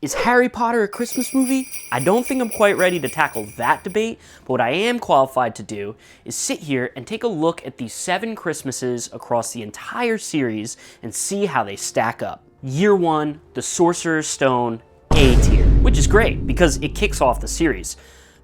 Is Harry Potter a Christmas movie? I don't think I'm quite ready to tackle that debate, but what I am qualified to do is sit here and take a look at these 7 Christmases across the entire series and see how they stack up. Year 1, the Sorcerer's Stone, A tier, which is great because it kicks off the series,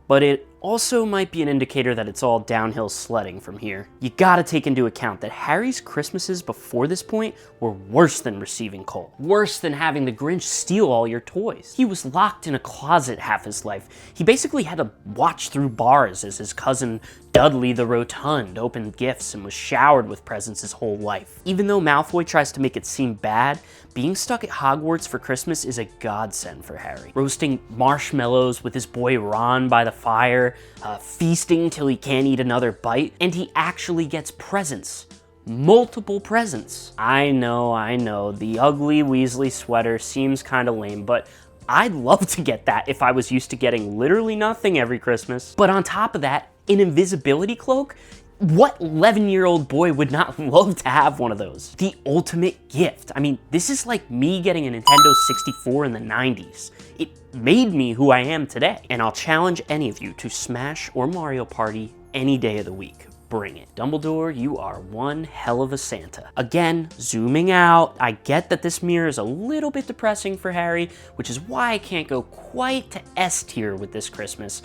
but it also might be an indicator that it's all downhill sledding from here. You gotta take into account that Harry's Christmases before this point were worse than receiving coal. Worse than having the Grinch steal all your toys. He was locked in a closet half his life. He basically had to watch through bars as his cousin Dudley the Rotund opened gifts and was showered with presents his whole life. Even though Malfoy tries to make it seem bad, being stuck at Hogwarts for Christmas is a godsend for Harry. Roasting marshmallows with his boy Ron by the fire, feasting till he can't eat another bite, and he actually gets presents. Multiple presents. I know, the ugly Weasley sweater seems kinda lame, but I'd love to get that if I was used to getting literally nothing every Christmas. But on top of that, an invisibility cloak? What 11-year-old boy would not love to have one of those? The ultimate gift. I mean, this is like me getting a Nintendo 64 in the 90s. It made me who I am today. And I'll challenge any of you to Smash or Mario Party any day of the week. Bring it. Dumbledore, you are one hell of a Santa. Again, zooming out, I get that this mirror is a little bit depressing for Harry, which is why I can't go quite to S tier with this Christmas.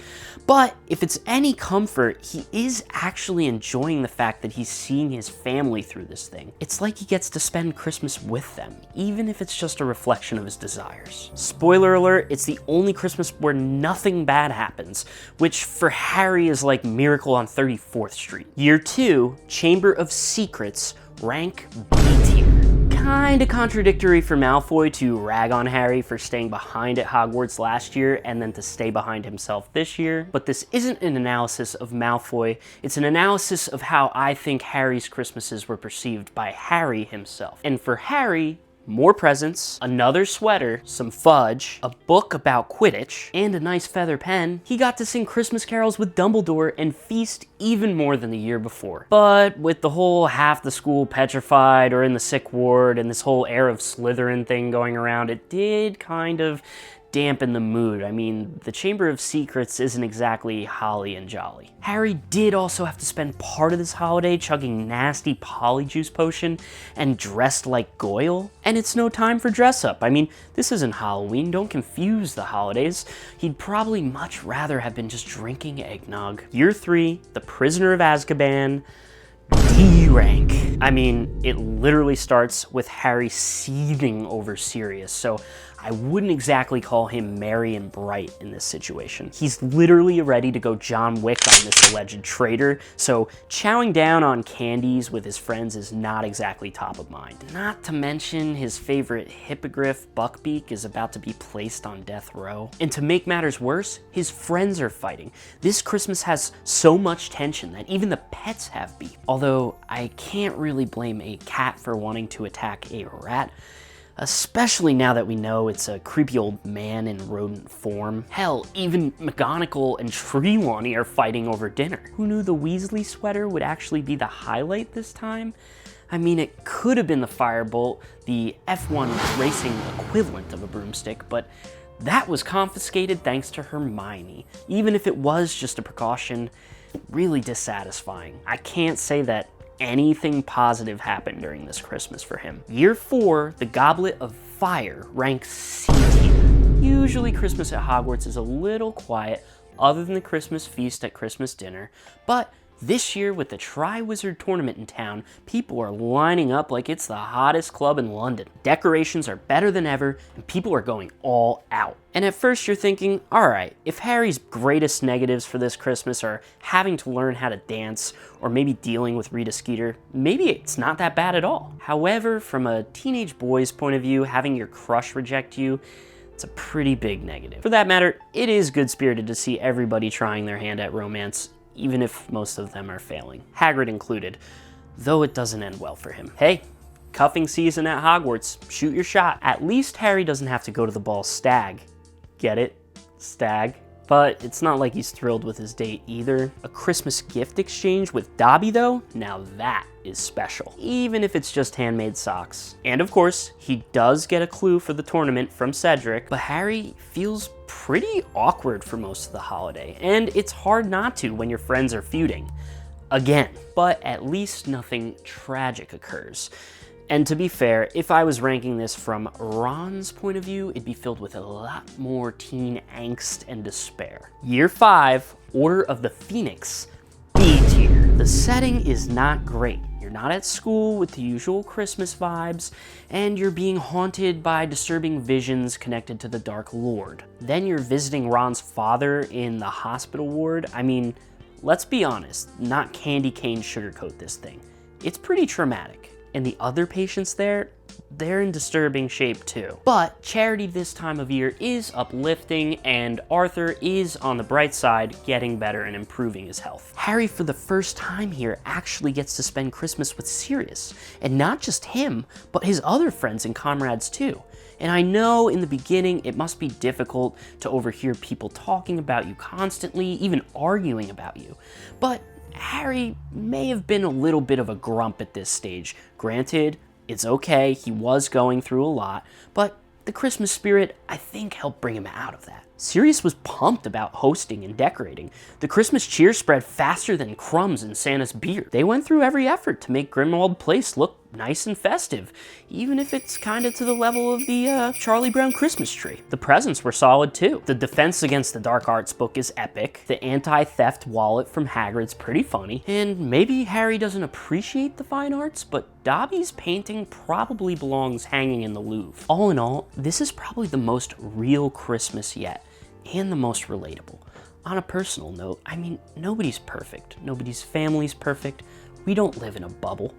But if it's any comfort, he is actually enjoying the fact that he's seeing his family through this thing. It's like he gets to spend Christmas with them, even if it's just a reflection of his desires. Spoiler alert, it's the only Christmas where nothing bad happens, which for Harry is like Miracle on 34th Street. Year 2, Chamber of Secrets, rank B tier. Kinda contradictory for Malfoy to rag on Harry for staying behind at Hogwarts last year and then to stay behind himself this year, but this isn't an analysis of Malfoy, it's an analysis of how I think Harry's Christmases were perceived by Harry himself. And for Harry, more presents, another sweater, some fudge, a book about Quidditch, and a nice feather pen, he got to sing Christmas carols with Dumbledore and feast even more than the year before. But with the whole half the school petrified or in the sick ward and this whole air of Slytherin thing going around, it did kind of dampen the mood. I mean, the Chamber of Secrets isn't exactly holly and jolly. Harry did also have to spend part of this holiday chugging nasty Polyjuice potion and dressed like Goyle. And it's no time for dress up. I mean, this isn't Halloween, don't confuse the holidays. He'd probably much rather have been just drinking eggnog. Year 3, The Prisoner of Azkaban, D rank. I mean, it literally starts with Harry seething over Sirius, so I wouldn't exactly call him merry and bright in this situation. He's literally ready to go John Wick on this alleged traitor, so chowing down on candies with his friends is not exactly top of mind. Not to mention his favorite hippogriff, Buckbeak, is about to be placed on death row. And to make matters worse, his friends are fighting. This Christmas has so much tension that even the pets have beef. Although I can't really blame a cat for wanting to attack a rat, especially now that we know it's a creepy old man in rodent form. Hell, even McGonagall and Trelawney are fighting over dinner. Who knew the Weasley sweater would actually be the highlight this time? I mean, it could have been the Firebolt, the F1 racing equivalent of a broomstick, but that was confiscated thanks to Hermione. Even if it was just a precaution, really dissatisfying. I can't say that anything positive happened during this Christmas for him. Year 4, the Goblet of Fire, ranks C tier. Usually Christmas at Hogwarts is a little quiet, other than the Christmas feast at Christmas dinner, but this year, with the Triwizard Tournament in town, people are lining up like it's the hottest club in London. Decorations are better than ever, and people are going all out. And at first you're thinking, alright, if Harry's greatest negatives for this Christmas are having to learn how to dance, or maybe dealing with Rita Skeeter, maybe it's not that bad at all. However, from a teenage boy's point of view, having your crush reject you, it's a pretty big negative. For that matter, it is good-spirited to see everybody trying their hand at romance, even if most of them are failing, Hagrid included, though it doesn't end well for him. Hey, cuffing season at Hogwarts, shoot your shot. At least Harry doesn't have to go to the ball stag. Get it? Stag. but it's not like he's thrilled with his date either. A Christmas gift exchange with Dobby though, now that is special, even if it's just handmade socks. And of course, he does get a clue for the tournament from Cedric, but Harry feels pretty awkward for most of the holiday, and it's hard not to when your friends are feuding. Again, but at least nothing tragic occurs. And to be fair, if I was ranking this from Ron's point of view, it'd be filled with a lot more teen angst and despair. Year 5, Order of the Phoenix, B tier. The setting is not great. You're not at school with the usual Christmas vibes, and you're being haunted by disturbing visions connected to the Dark Lord. Then you're visiting Ron's father in the hospital ward. I mean, let's be honest, not candy cane sugarcoat this thing. It's pretty traumatic. And the other patients there, they're in disturbing shape too. But Charity this time of year is uplifting, and Arthur is on the bright side, getting better and improving his health. Harry, for the first time here, actually gets to spend Christmas with Sirius. And not just him, but his other friends and comrades too. And I know in the beginning it must be difficult to overhear people talking about you constantly, even arguing about you. But Harry may have been a little bit of a grump at this stage. Granted, it's okay, he was going through a lot, but the Christmas spirit, I think, helped bring him out of that. Sirius was pumped about hosting and decorating. The Christmas cheer spread faster than crumbs in Santa's beer. They went through every effort to make Grimmauld Place look nice and festive, even if it's kind of to the level of the Charlie Brown Christmas tree. The presents were solid too. The Defense Against the Dark Arts book is epic. The anti-theft wallet from Hagrid's pretty funny. And maybe Harry doesn't appreciate the fine arts, but Dobby's painting probably belongs hanging in the Louvre. All in all, this is probably the most real Christmas yet, and the most relatable. On a personal note, I mean, nobody's perfect. Nobody's family's perfect. We don't live in a bubble.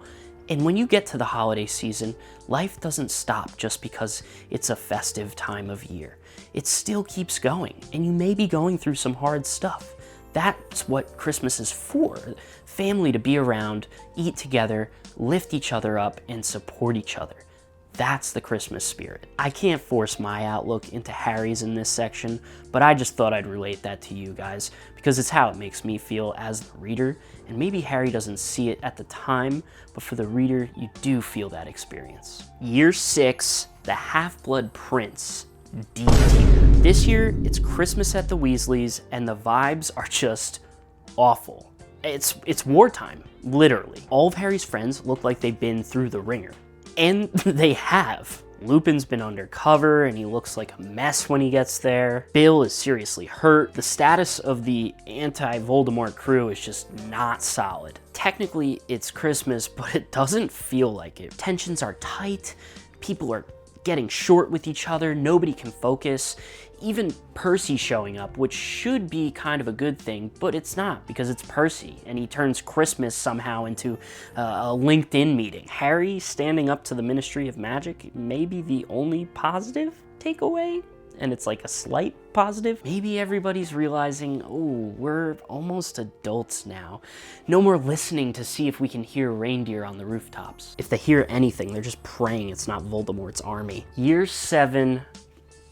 And when you get to the holiday season, life doesn't stop just because it's a festive time of year. It still keeps going, and you may be going through some hard stuff. That's what Christmas is for. Family to be around, eat together, lift each other up, and support each other. That's the Christmas spirit. I can't force my outlook into Harry's in this section, but I just thought I'd relate that to you guys, because it's how it makes me feel as the reader, and maybe Harry doesn't see it at the time, but for the reader, you do feel that experience. Year 6, The Half-Blood Prince, D tier. This year, it's Christmas at the Weasleys, and the vibes are just awful. It's wartime, literally. All of Harry's friends look like they've been through the ringer. And they have. Lupin's been undercover and he looks like a mess when he gets there. Bill is seriously hurt. The status of the anti-Voldemort crew is just not solid. Technically, it's Christmas, but it doesn't feel like it. Tensions are tight. People are getting short with each other. Nobody can focus. Even Percy showing up, which should be kind of a good thing, but it's not because it's Percy, and he turns Christmas somehow into a LinkedIn meeting. Harry standing up to the Ministry of Magic may be the only positive takeaway, and it's like a slight positive. Maybe everybody's realizing, oh, we're almost adults now. No more listening to see if we can hear reindeer on the rooftops. If they hear anything, they're just praying it's not Voldemort's army. Year 7,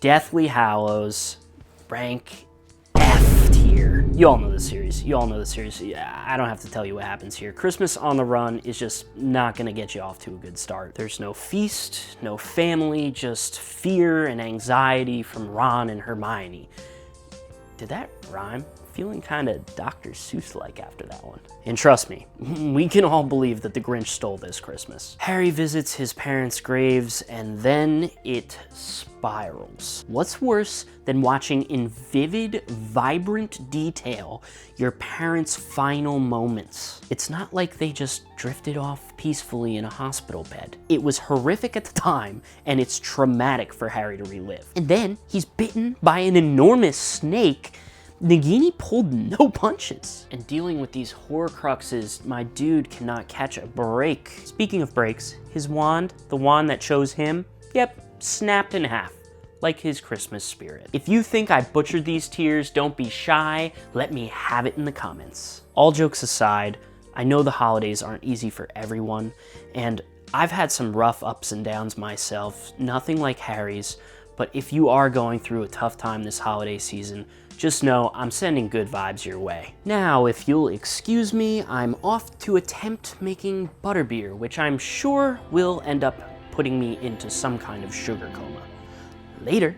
Deathly Hallows, rank F tier. You all know the series. Yeah, I don't have to tell you what happens here. Christmas on the Run is just not gonna get you off to a good start. There's no feast, no family, just fear and anxiety from Ron and Hermione. Did that rhyme? Feeling kind of Dr. Seuss-like after that one. And trust me, we can all believe that the Grinch stole this Christmas. Harry visits his parents' graves, and then it spirals. What's worse than watching in vivid, vibrant detail your parents' final moments? It's not like they just drifted off peacefully in a hospital bed. It was horrific at the time, and it's traumatic for Harry to relive. And then he's bitten by an enormous snake. Nagini pulled no punches. And dealing with these Horcruxes, my dude cannot catch a break. Speaking of breaks, his wand, the wand that chose him, yep, snapped in half, like his Christmas spirit. If you think I butchered these tiers, don't be shy, let me have it in the comments. All jokes aside, I know the holidays aren't easy for everyone, and I've had some rough ups and downs myself, nothing like Harry's, But if you are going through a tough time this holiday season, just know I'm sending good vibes your way. Now, if you'll excuse me, I'm off to attempt making butterbeer, which I'm sure will end up putting me into some kind of sugar coma. Later.